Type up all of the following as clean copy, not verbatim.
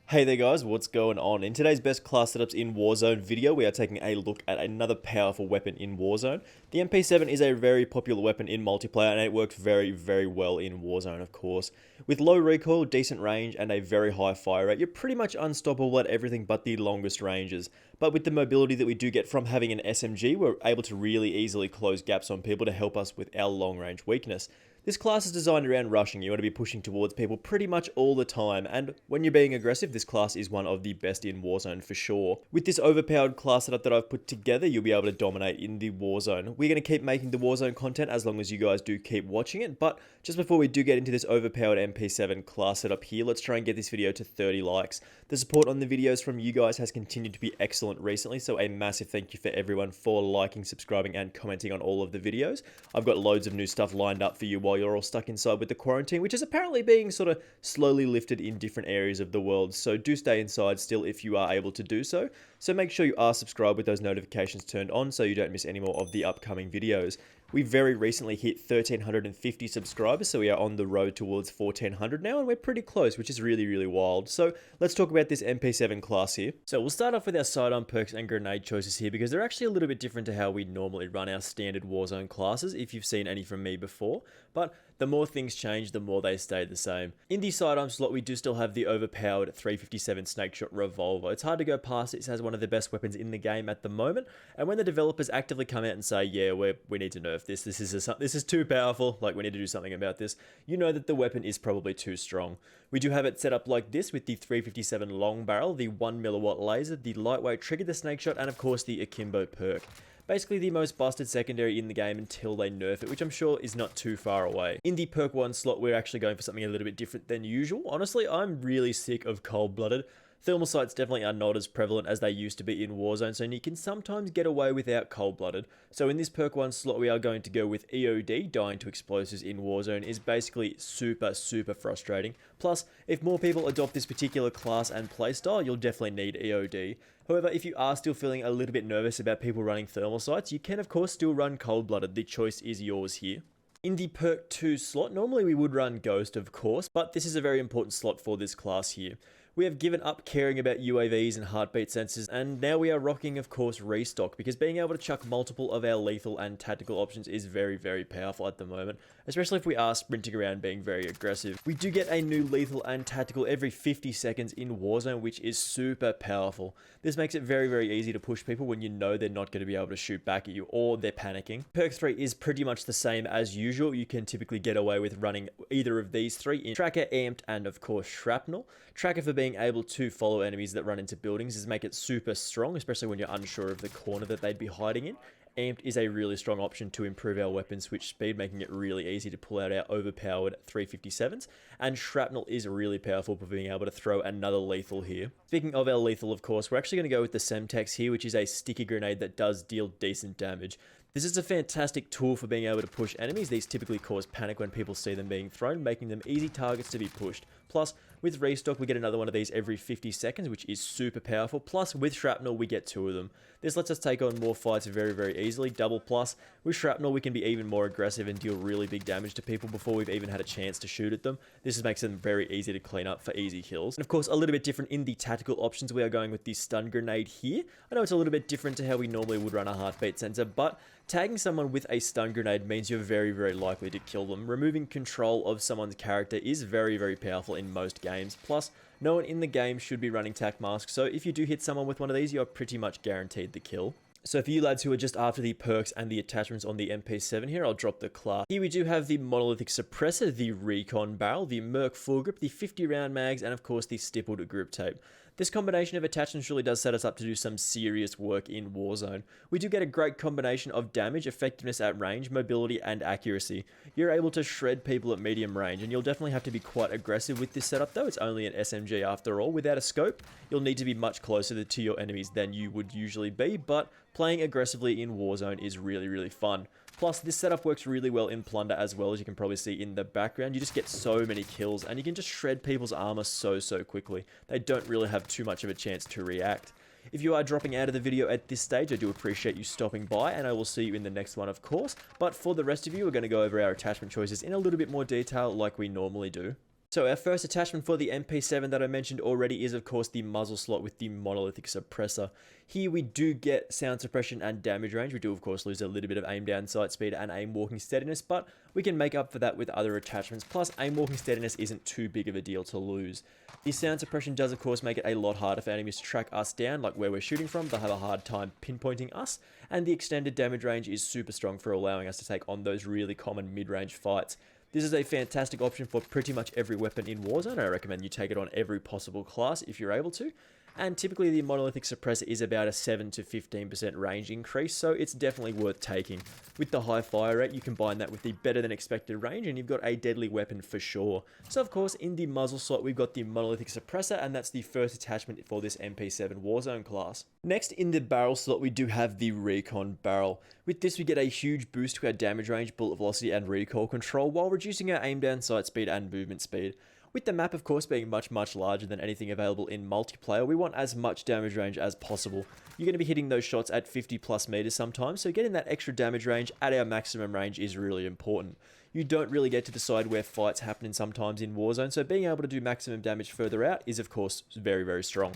Hey there guys, what's going on? In today's best class setups in Warzone video, we are taking a look at another powerful weapon in Warzone. The MP7 is a very popular weapon in multiplayer and it works very well in Warzone of course. With low recoil, decent range and a very high fire rate, you're pretty much unstoppable at everything but the longest ranges. But with the mobility that we do get from having an SMG, we're able to really easily close gaps on people to help us with our long range weakness. This class is designed around rushing. You want to be pushing towards people pretty much all the time, and when you're being aggressive, this class is one of the best in Warzone for sure. With this overpowered class setup that I've put together, you'll be able to dominate in the Warzone. We're going to keep making the Warzone content as long as you guys do keep watching it, but just before we do get into this overpowered MP7 class setup here, let's try and get this video to 30 likes. The support on the videos from you guys has continued to be excellent recently, so a massive thank you for everyone for liking, subscribing, and commenting on all of the videos. I've got loads of new stuff lined up for you while you're all stuck inside with the quarantine, which is apparently being sort of slowly lifted in different areas of the world, so do stay inside still if you are able to do so. So make sure you are subscribed with those notifications turned on so you don't miss any more of the upcoming videos. We very recently hit 1,350 subscribers, so we are on the road towards 1,400 now, and we're pretty close, which is really wild. So let's talk about this MP7 class here. So we'll start off with our sidearm perks and grenade choices here, because they're actually a little bit different to how we normally run our standard Warzone classes, if you've seen any from me before. But the more things change, the more they stay the same. In the sidearm slot, we do still have the overpowered 357 snakeshot revolver. It's hard to go past it. It has one of the best weapons in the game at the moment, and when the developers actively come out and say, yeah, we need to nerf this is too powerful, like we need to do something about this, you know that the weapon is probably too strong. We do have it set up like this with the 357 long barrel, the 1mW laser, the lightweight trigger, the snakeshot, and of course the akimbo perk. Basically the most busted secondary in the game until they nerf it, which I'm sure is not too far away. In the perk 1 slot, we're actually going for something a little bit different than usual. Honestly, I'm really sick of cold-blooded. Thermal sights definitely are not as prevalent as they used to be in Warzone, so you can sometimes get away without cold-blooded. So in this perk 1 slot, we are going to go with EOD. Dying to explosives in Warzone is basically super frustrating. Plus, if more people adopt this particular class and playstyle, you'll definitely need EOD. However, if you are still feeling a little bit nervous about people running thermal sights, you can of course still run cold-blooded. The choice is yours here. In the perk 2 slot, normally we would run Ghost of course, but this is a very important slot for this class here. We have given up caring about UAVs and heartbeat sensors, and now we are rocking, of course, restock, because being able to chuck multiple of our lethal and tactical options is very powerful at the moment, especially if we are sprinting around being very aggressive. We do get a new lethal and tactical every 50 seconds in Warzone, which is super powerful. This makes it very easy to push people when you know they're not going to be able to shoot back at you or they're panicking. Perk 3 is pretty much the same as usual. You can typically get away with running either of these three in Tracker, Amped, and of course Shrapnel. Tracker for being able to follow enemies that run into buildings is make it super strong, especially when you're unsure of the corner that they'd be hiding in. Amped is a really strong option to improve our weapon switch speed, making it really easy to pull out our overpowered 357s. And Shrapnel is really powerful for being able to throw another lethal here. Speaking of our lethal, of course, we're actually going to go with the Semtex here, which is a sticky grenade that does deal decent damage. This is a fantastic tool for being able to push enemies. These typically cause panic when people see them being thrown, making them easy targets to be pushed. Plus, with restock, we get another one of these every 50 seconds, which is super powerful. Plus, with Shrapnel, we get 2 of them. This lets us take on more fights very easily. Double plus. With Shrapnel, we can be even more aggressive and deal really big damage to people before we've even had a chance to shoot at them. This makes them very easy to clean up for easy kills. And of course, a little bit different in the tactical options, we are going with the stun grenade here. I know it's a little bit different to how we normally would run a heartbeat sensor, but tagging someone with a stun grenade means you're very likely to kill them. Removing control of someone's character is very powerful in most games. Plus, no one in the game should be running tac masks, so if you do hit someone with one of these, you're pretty much guaranteed the kill. So for you lads who are just after the perks and the attachments on the MP7 here, I'll drop the class. Here we do have the monolithic suppressor, the recon barrel, the Merc full grip, the 50 round mags, and of course the stippled grip tape. This combination of attachments really does set us up to do some serious work in Warzone. We do get a great combination of damage, effectiveness at range, mobility, and accuracy. You're able to shred people at medium range, and you'll definitely have to be quite aggressive with this setup though. It's only an SMG after all. Without a scope, you'll need to be much closer to your enemies than you would usually be, but playing aggressively in Warzone is really fun. Plus, this setup works really well in Plunder as well, as you can probably see in the background. You just get so many kills, and you can just shred people's armor so quickly. They don't really have too much of a chance to react. If you are dropping out of the video at this stage, I do appreciate you stopping by, and I will see you in the next one, of course. But for the rest of you, we're going to go over our attachment choices in a little bit more detail like we normally do. So our first attachment for the MP7 that I mentioned already is of course the muzzle slot with the monolithic suppressor. Here we do get sound suppression and damage range. We do of course lose a little bit of aim down sight speed and aim walking steadiness, but we can make up for that with other attachments. Plus aim walking steadiness isn't too big of a deal to lose. The sound suppression does of course make it a lot harder for enemies to track us down, like where we're shooting from. They'll have a hard time pinpointing us, and the extended damage range is super strong for allowing us to take on those really common mid-range fights. This is a fantastic option for pretty much every weapon in Warzone. I recommend you take it on every possible class if you're able to. And typically the monolithic suppressor is about a 7 to 15% range increase, so it's definitely worth taking. With the high fire rate, you combine that with the better than expected range and you've got a deadly weapon for sure. So of course, in the muzzle slot, we've got the monolithic suppressor, and that's the first attachment for this MP7 Warzone class. Next, in the barrel slot, we do have the recon barrel. With this, we get a huge boost to our damage range, bullet velocity, and recoil control, while reducing our aim down sight speed and movement speed. With the map, of course, being much larger than anything available in multiplayer, we want as much damage range as possible. You're going to be hitting those shots at 50 plus meters sometimes, so getting that extra damage range at our maximum range is really important. You don't really get to decide where fights happen sometimes in Warzone, so being able to do maximum damage further out is, of course, very strong.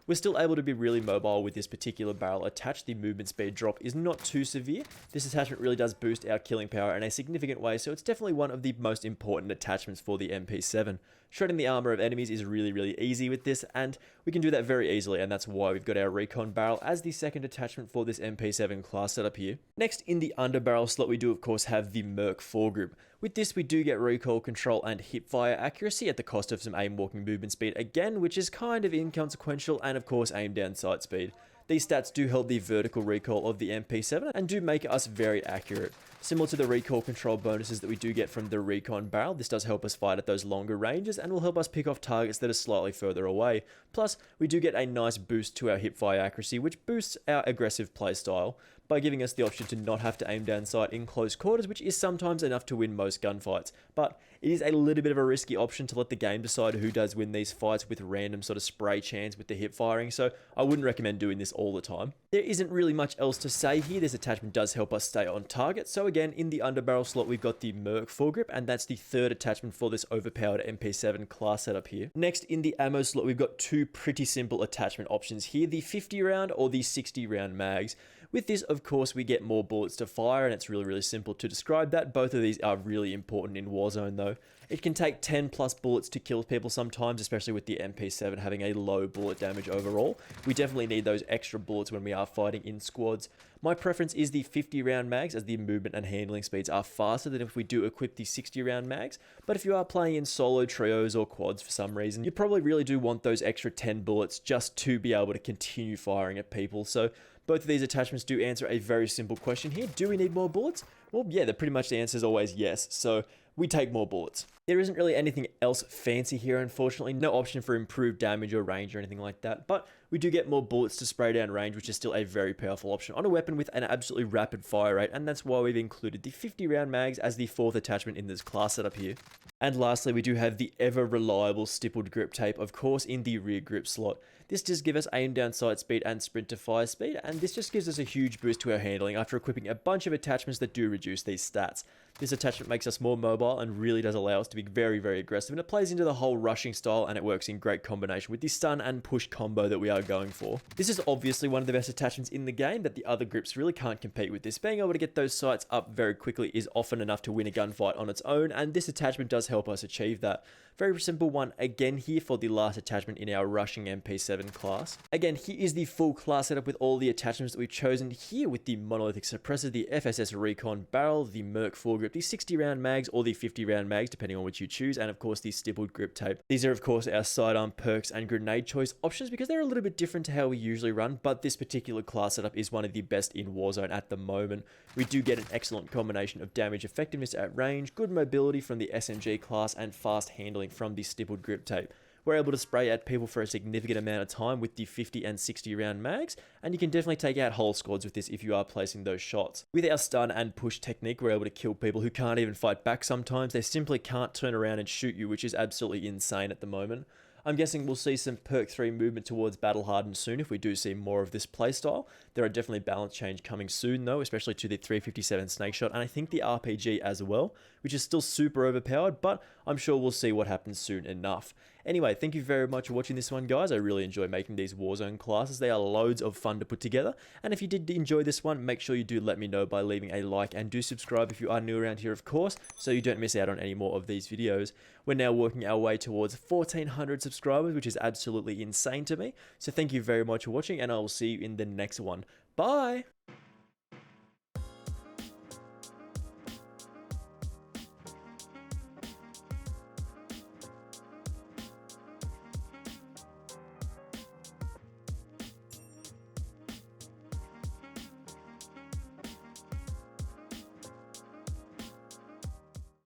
We're still able to be really mobile with this particular barrel attached. The movement speed drop is not too severe. This attachment really does boost our killing power in a significant way, so it's definitely one of the most important attachments for the MP7. Shredding the armor of enemies is really easy with this, and we can do that very easily, and that's why we've got our recon barrel as the second attachment for this MP7 class setup here. Next, in the underbarrel slot, we do of course have the PERK foregroup. With this, we do get recoil control and hipfire accuracy at the cost of some aim walking movement speed again, which is kind of inconsequential, and of course aim down sight speed. These stats do help the vertical recoil of the MP7 and do make us very accurate. Similar to the recoil control bonuses that we do get from the recon barrel, this does help us fight at those longer ranges and will help us pick off targets that are slightly further away. Plus, we do get a nice boost to our hipfire accuracy, which boosts our aggressive playstyle by giving us the option to not have to aim down sight in close quarters, which is sometimes enough to win most gunfights. But it is a little bit of a risky option to let the game decide who does win these fights with random sort of spray chance with the hip firing, so I wouldn't recommend doing this all the time. There isn't really much else to say here. This attachment does help us stay on target. So again, in the underbarrel slot, we've got the PERK foregrip, and that's the third attachment for this overpowered MP7 class setup here. Next, in the ammo slot, we've got two pretty simple attachment options here, the 50 round or the 60 round mags. With this, of course, we get more bullets to fire, and it's really simple to describe that. Both of these are really important in Warzone though. It can take 10 plus bullets to kill people sometimes, especially with the MP7 having a low bullet damage overall. We definitely need those extra bullets when we are fighting in squads. My preference is the 50 round mags, as the movement and handling speeds are faster than if we do equip the 60 round mags, but if you are playing in solo trios or quads for some reason, you probably really do want those extra 10 bullets just to be able to continue firing at people. So both of these attachments do answer a very simple question here. Do we need more bullets? Well, yeah, pretty much the answer is always yes. So we take more bullets. There isn't really anything else fancy here, unfortunately. No option for improved damage or range or anything like that, but we do get more bullets to spray down range, which is still a very powerful option on a weapon with an absolutely rapid fire rate, and that's why we've included the 50 round mags as the fourth attachment in this class setup here. And lastly, we do have the ever reliable stippled grip tape, of course, in the rear grip slot. This does give us aim down sight speed and sprint to fire speed, and this just gives us a huge boost to our handling after equipping a bunch of attachments that do reduce these stats. This attachment makes us more mobile and really does allow us to be very aggressive, and it plays into the whole rushing style, and it works in great combination with the stun and push combo that we are going for. This is obviously one of the best attachments in the game that the other grips really can't compete with this. Being able to get those sights up very quickly is often enough to win a gunfight on its own, and this attachment does help us achieve that. Very simple one again here for the last attachment in our rushing MP7 class. Again, here is the full class setup with all the attachments that we've chosen here, with the monolithic suppressor, the FSS recon barrel, the PERK foregrip, the 60 round mags or the 50 round mags depending on which you choose, and of course the stippled grip tape. These are of course our sidearm perks and grenade choice options because they're a little bit different to how we usually run, but this particular class setup is one of the best in Warzone at the moment. We do get an excellent combination of damage effectiveness at range, good mobility from the SMG class, and fast handling from the stippled grip tape. We're able to spray at people for a significant amount of time with the 50 and 60 round mags, and you can definitely take out whole squads with this if you are placing those shots. With our stun and push technique, we're able to kill people who can't even fight back sometimes. They simply can't turn around and shoot you, which is absolutely insane at the moment. I'm guessing we'll see some PERK 3 movement towards Battle Hardened soon if we do see more of this playstyle. There are definitely balance change coming soon though, especially to the 357 snake shot, and I think the RPG as well. which is still super overpowered, but I'm sure we'll see what happens soon enough. Anyway, thank you very much for watching this one, guys. I really enjoy making these Warzone classes. They are loads of fun to put together, and if you did enjoy this one, make sure you do let me know by leaving a like, and do subscribe if you are new around here, of course, so you don't miss out on any more of these videos. We're now working our way towards 1,400 subscribers, which is absolutely insane to me, so thank you very much for watching, and I will see you in the next one. Bye!